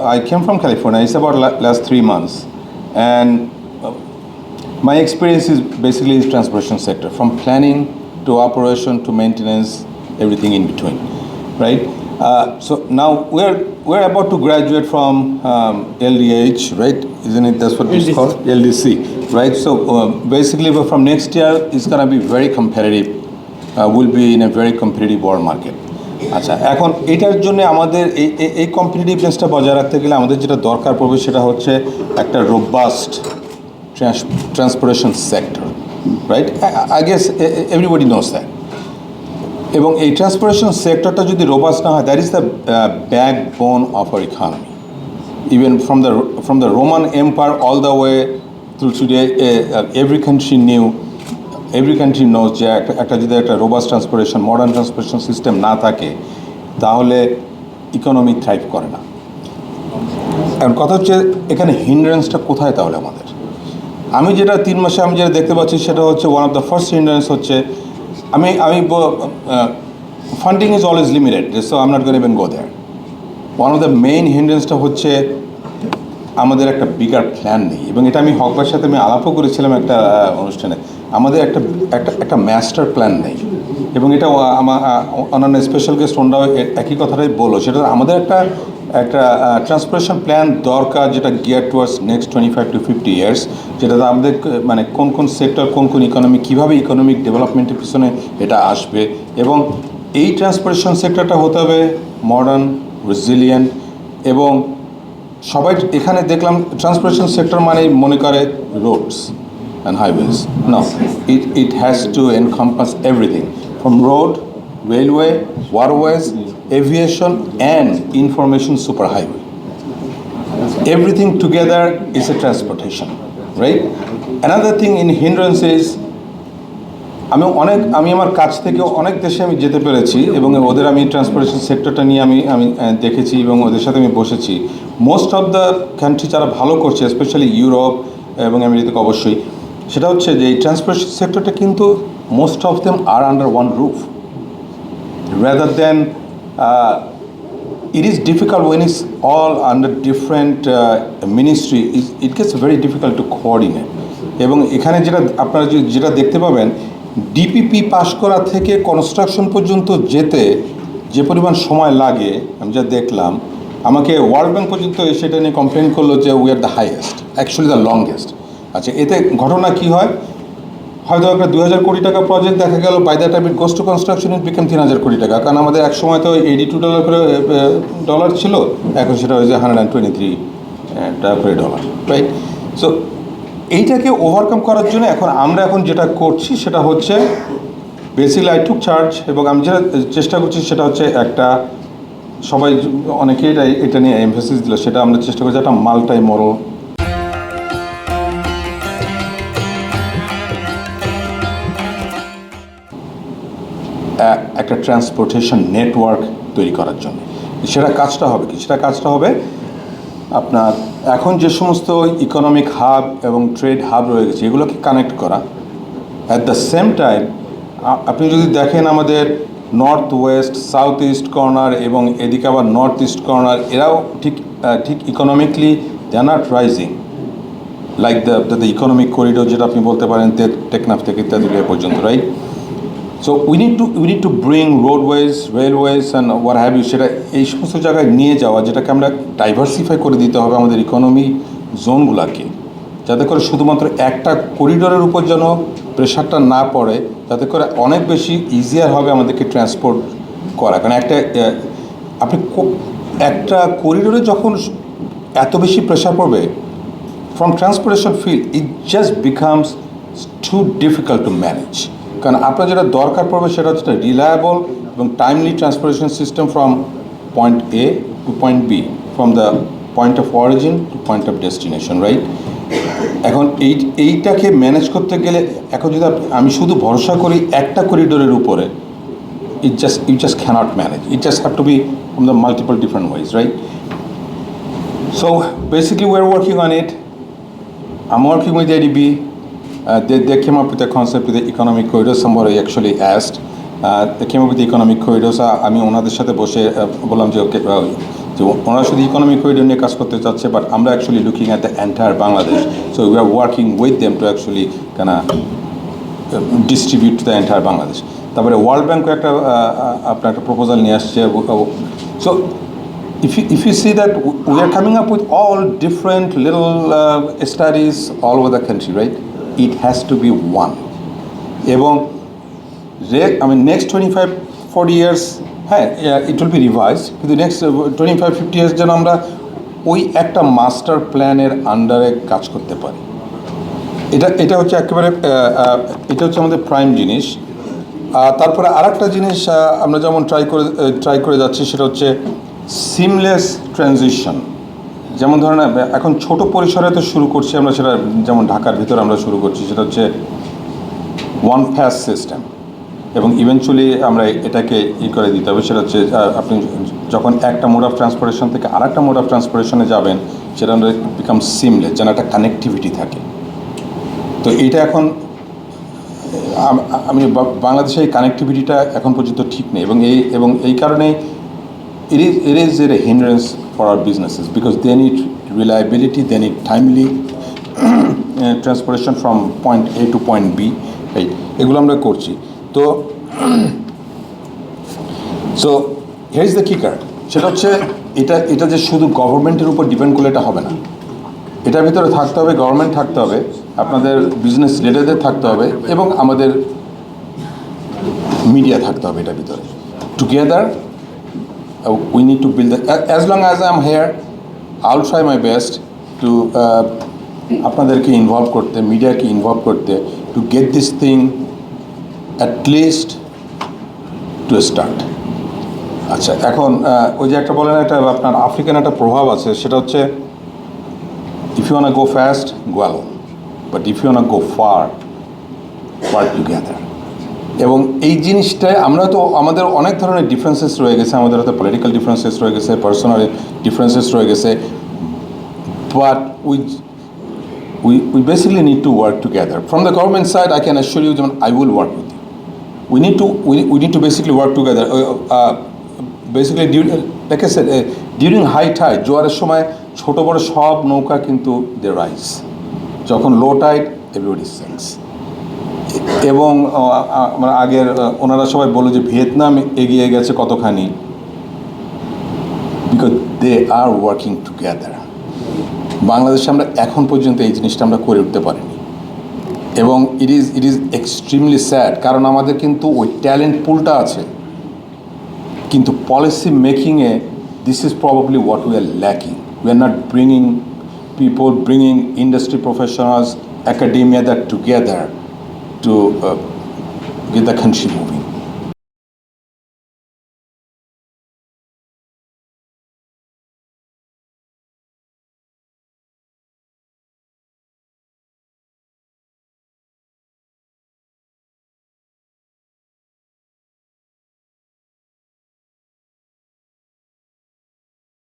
I came from California. It's about last 3 months, and my experience is basically in transportation sector, from planning to operation to maintenance, everything in between, right? So now we're about to graduate from LDH, right? Isn't it? That's what it's called, LDC, right? So basically, from next year, it's gonna be very competitive. We'll be in a very competitive world market. আচ্ছা, এখন এটার জন্য আমাদের এই কম্পিটিটিভনেসটা বজায় রাখতে গেলে আমাদের যেটা দরকার পড়বে সেটা হচ্ছে একটা robust transportation sector, right? I guess everybody knows that. এবং এই ট্রান্সপোর্টেশন সেক্টরটা যদি রোবাস্ট না হয়, that is the backbone of our economy. Even from the Roman Empire all the way through today, every country knows যে একটা যদি একটা robust transportation, modern transportation system না থাকে তাহলে ইকোনমি থ্রাইভ করে না। এখন কথা হচ্ছে এখানে হিন্ড্রেন্সটা কোথায় তাহলে আমাদের? আমি যেটা 3 মাসে আমি যেটা দেখতে পাচ্ছি সেটা হচ্ছে one of the first hindrance হচ্ছে আমি funding is always limited, so I am not gonna even go there. One of the main হিন্ড্রেন্সটা হচ্ছে আমাদের একটা বিগার প্ল্যান নেই, এবং এটা আমি হকবার সাথে আমি আলাপও করেছিলাম একটা অনুষ্ঠানে। আমাদের একটা মাস্টার প্ল্যান নেই, এবং এটা আমার অন্যান্য স্পেশাল গেস্ট ওনরাও একই কথাটাই বললো, সেটা আমাদের একটা ট্রান্সপোর্টেশন প্ল্যান দরকার যেটা gear towards next 25 to 50 years, যেটাতে আমাদের মানে কোন সেক্টর কোন ইকোনমি কীভাবে ইকোনমিক ডেভেলপমেন্টের পিছনে এটা আসবে, এবং এই ট্রান্সপোর্টেশন সেক্টরটা হতে হবে মডার্ন, রেজিলিয়েন্ট। এবং সবাই এখানে দেখলাম ট্রান্সপোর্টেশন সেক্টর মানে মনে করে Rhodes and highways. No, it has to encompass everything from road, railway, waterways, aviation, and information superhighway. Everything together is a transportation, right? Another thing in hindrance is আমি আমার কাছ থেকে অনেক দেশে আমি যেতে পেরেছি, এবং ওদের আমি ট্রান্সপোর্টেশন সেক্টরটা নিয়ে আমি দেখেছি এবং ওদের সাথে আমি বসেছি। মোস্ট অফ দ্য কান্ট্রি যারা ভালো করছে, স্পেশালি ইউরোপ এবং আমেরিকা অবশ্যই, সেটা হচ্ছে যে এই ট্রান্সপোর্টেশন সেক্টরটা কিন্তু most of them are under one roof, rather than it is difficult when it's all under different ministry. It gets very difficult to coordinate. এবং এখানে আপনারা যেটা দেখতে পাবেন, ডিপিপি পাস করা থেকে কনস্ট্রাকশন পর্যন্ত যেতে যে পরিমাণ সময় লাগে, আমি যা দেখলাম, আমাকে ওয়ার্ল্ড ব্যাংক পর্যন্ত সেটা নিয়ে কমপ্লেন করলো যে we are the highest, actually the longest. আচ্ছা, এতে ঘটনা কী হয়? হয়তো একটা 2000 কোটি টাকা প্রজেক্ট দেখা গেল, by the time it goes to construction it become 3000 crore টাকা, কারণ আমাদের এক সময় তো $82 করে ডলার ছিল, এখন সেটা হয়েছে $123 করে ডলার, রাইট? সো এইটাকে ওভারকাম করার জন্য আমরা এখন যেটা করছি সেটা হচ্ছে বেসিক্যালি আই টুক চার্জ, এবং আমি যেটা চেষ্টা করছি সেটা হচ্ছে সবাই অনেকেই এটা নিয়ে এমফেসিস দিল, সেটা আমরা চেষ্টা করছি একটা মাল্টি মডেল একটা ট্রান্সপোর্টেশন নেটওয়ার্ক তৈরি করার জন্য। সেটা কাজটা হবে আপনার এখন যে সমস্ত ইকোনমিক হাব এবং ট্রেড হাব রয়ে গেছে এগুলোকে কানেক্ট করা। অ্যাট দ্য সেম টাইম আপনি যদি দেখেন আমাদের north west, south east corner এবং এদিকে আবার নর্থ ইস্ট কর্নার, এরাও ঠিক economically they are not rising like the economic corridor, যেটা আপনি বলতে পারেন টেকনাফ থেকে তেঁতুলিয়া পর্যন্ত, right? So we need to bring roadways, railways and what have you, সেটা এই সমস্ত জায়গায় নিয়ে যাওয়া, যেটাকে আমরা ডাইভার্সিফাই করে দিতে হবে আমাদের ইকোনমি জোনগুলোকে, যাতে করে শুধুমাত্র একটা করিডোরের উপর যেন প্রেশারটা না পড়ে, যাতে করে অনেক বেশি ইজিয়ার হবে আমাদেরকে ট্রান্সপোর্ট করা। কারণ আপনি একটা করিডোরে যখন এত বেশি প্রেশার পড়বে from transportation field, it just becomes too difficult to manage. কারণ আপনার যেটা দরকার পড়বে সেটা হচ্ছে রিলায়েবল এবং timely transportation system from point A to point B, from the point of origin to point of destination, right? এখন এইটাকে ম্যানেজ করতে গেলে এখন যদি আমি শুধু ভরসা করি একটা করিডোরের উপরে, you just can't manage, it just have to be from the multiple different ways, right? So basically we are working on it. I'm working with ADB. They came up with a concept with the economic corridors. Somebody actually asked. They came up with the economic corridors. আমি ওনাদের সাথে বসে বললাম যে ওকে যে ওনারা শুধু economic corridor নিয়ে কাজ করতে চাচ্ছে, বাট আমরা actually looking at the entire Bangladesh. So we are working with them to actually কেনা ডিস্ট্রিবিউট দ্য এন্টায়ার বাংলাদেশ। তারপরে ওয়ার্ল্ড ব্যাঙ্কও একটা আপনার একটা প্রপোজাল নিয়ে আসছে। So if you see that we are coming up with all different little studies all over the country, right? It has to be one. এবং next 25-40 years, হ্যাঁ, it will be revised, কিন্তু next 25-50 years যেন আমরা ওই একটা master প্ল্যানের আন্ডারে কাজ করতে পারি। এটা হচ্ছে একেবারে এটা হচ্ছে আমাদের প্রাইম জিনিস। তারপরে আরেকটা জিনিস আমরা যেমন ট্রাই করে যাচ্ছি, সেটা হচ্ছে সিমলেস ট্রানজিশন। যেমন ধরেন এখন ছোট পরিসরে তো শুরু করছি আমরা, সেটা যেমন ঢাকার ভিতরে আমরা শুরু করছি, সেটা হচ্ছে ওয়ান ফ্যাস সিস্টেম, এবং ইভেনচুয়ালি আমরা এটাকে করে দিতে হবে। সেটা হচ্ছে আপনি যখন একটা মোড অফ ট্রান্সপোর্টেশন থেকে আরেকটা মোড অফ ট্রান্সপোর্টেশনে যাবেন, সেটা বিকাম সিমলেস, যেন একটা কানেক্টিভিটি থাকে। তো এইটা এখন বাংলাদেশে এই কানেক্টিভিটিটা এখন পর্যন্ত ঠিক নেই, এবং এই কারণেই it is a hindrance for our businesses, because they need reliability, they need timely transportation from point A to point B, right? এগুলো আমরা করছি। তো সো হিয়ার ইজ দ্য কিকার, সেটা হচ্ছে এটা যে শুধু গভর্নমেন্টের উপর ডিপেন্ড করলে এটা হবে না। এটার ভিতরে থাকতে হবে, গভর্নমেন্ট থাকতে হবে, আপনাদের বিজনেস লিডারদের থাকতে হবে, এবং আমাদের মিডিয়া থাকতে হবে এটার ভিতরে। Together we need to build as long as I'm here, I'll try my best to আপনাদেরকে ইনভলভ করতে, মিডিয়াকে ইনভলভ করতে, to get this thing at least to start. আচ্ছা, এখন ওই যে একটা বলেন, একটা আপনার আফ্রিকান একটা প্রভাব আছে, সেটা হচ্ছে if you wanna go fast, go alone, but if you wanna go far, work together. এবং এই জিনিসটায় আমরা তো আমাদের অনেক ধরনের ডিফারেন্সেস রয়ে গেছে, আমাদের হয়তো পলিটিক্যাল ডিফারেন্সেস রয়ে গেছে, পার্সোনাল ডিফারেন্সেস রয়ে গেছে, but we basically need to work together. From the government side, I can assure you, I will work with you. We need to basically work together. Basically, like I said, during high tide, জোয়ারের সময় ছোট বড় সব নৌকা কিন্তু they rise. যখন লো Tide, everybody sinks. এবং আগের ওনারা সবাই বলে যে ভিয়েতনাম এগিয়ে গেছে কতখানি, because they are working together. বাংলাদেশে আমরা এখন পর্যন্ত এই জিনিসটা আমরা করে উঠতে পারিনি, এবং ইট ইজ এক্সট্রিমলি স্যাড, কারণ আমাদের কিন্তু ওই ট্যালেন্ট পুলটা আছে, কিন্তু পলিসি মেকিংয়ে this is probably what we are lacking. We are not bringing industry professionals, academia that together to get the country moving.